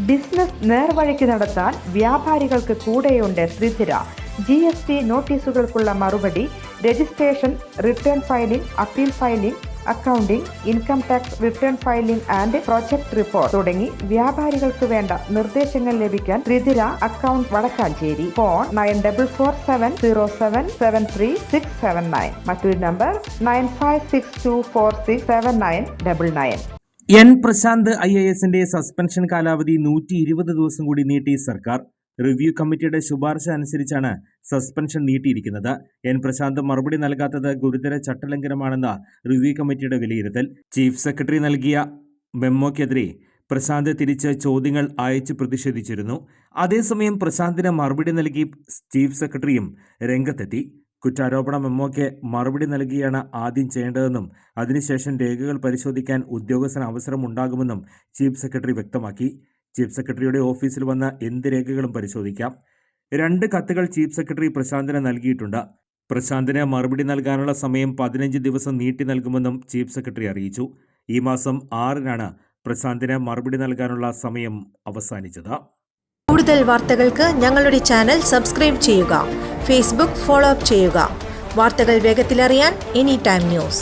Business നേർവഴിക്ക് നടത്താൻ വ്യാപാരികൾക്ക് കൂടെയുണ്ട് ശ്രീധര. GST നോട്ടീസുകൾക്കുള്ള മറുപടി, registration, return filing, appeal filing, accounting, income tax return filing and project report തുടങ്ങി വ്യാപാരികൾക്ക് വേണ്ട നിർദ്ദേശങ്ങൾ ലഭിക്കാൻ ശ്രീധര അക്കൗണ്ട് വടക്കാഞ്ചേരി. ഫോൺ 9447077369. മറ്റൊരു നമ്പർ 9562467999. എൻ പ്രശാന്ത് IAS-ന്റെ സസ്പെൻഷൻ കാലാവധി 120 ദിവസം കൂടി നീട്ടി സർക്കാർ. റിവ്യൂ കമ്മിറ്റിയുടെ ശുപാർശ അനുസരിച്ചാണ് സസ്പെൻഷൻ നീട്ടിയിരിക്കുന്നത്. എൻ പ്രശാന്ത് മറുപടി നൽകാത്തത് ഗുരുതര ചട്ടലംഘനമാണെന്ന് റിവ്യൂ കമ്മിറ്റിയുടെ വിലയിരുത്തൽ. ചീഫ് സെക്രട്ടറി നൽകിയ മെമ്മോയ്ക്കെതിരെ പ്രശാന്ത് തിരിച്ച് ചോദ്യങ്ങൾ അയച്ച് പ്രതിഷേധിച്ചിരുന്നു. അതേസമയം പ്രശാന്തിന് മറുപടി നൽകി ചീഫ് സെക്രട്ടറിയും രംഗത്തെത്തി. കുറ്റാരോപണ മെമ്മോയ്ക്ക് മറുപടി നൽകിയാണ് ആദ്യം ചെയ്യേണ്ടതെന്നും അതിനുശേഷം രേഖകൾ പരിശോധിക്കാൻ ഉദ്യോഗസ്ഥന് അവസരമുണ്ടാകുമെന്നും ചീഫ് സെക്രട്ടറി വ്യക്തമാക്കി. ചീഫ് സെക്രട്ടറിയുടെ ഓഫീസിൽ വന്ന് എന്ത് രേഖകളും പരിശോധിക്കാം. 2 കത്തുകൾ ചീഫ് സെക്രട്ടറി പ്രശാന്തിന് നൽകിയിട്ടുണ്ട്. പ്രശാന്തിന് മറുപടി നൽകാനുള്ള സമയം 15 ദിവസം നീട്ടി നൽകുമെന്നും ചീഫ് സെക്രട്ടറി അറിയിച്ചു. ഈ മാസം 6-നാണ് പ്രശാന്തിന് മറുപടി നൽകാനുള്ള സമയം അവസാനിച്ചത്. കൂടുതൽ വാർത്തകൾക്ക് ഞങ്ങളുടെ ചാനൽ സബ്സ്ക്രൈബ് ചെയ്യുക. ഫേസ്ബുക്ക് ഫോളോ അപ്പ് ചെയ്യുക. വാർത്തകൾ വേഗത്തിലറിയാൻ Anytime News.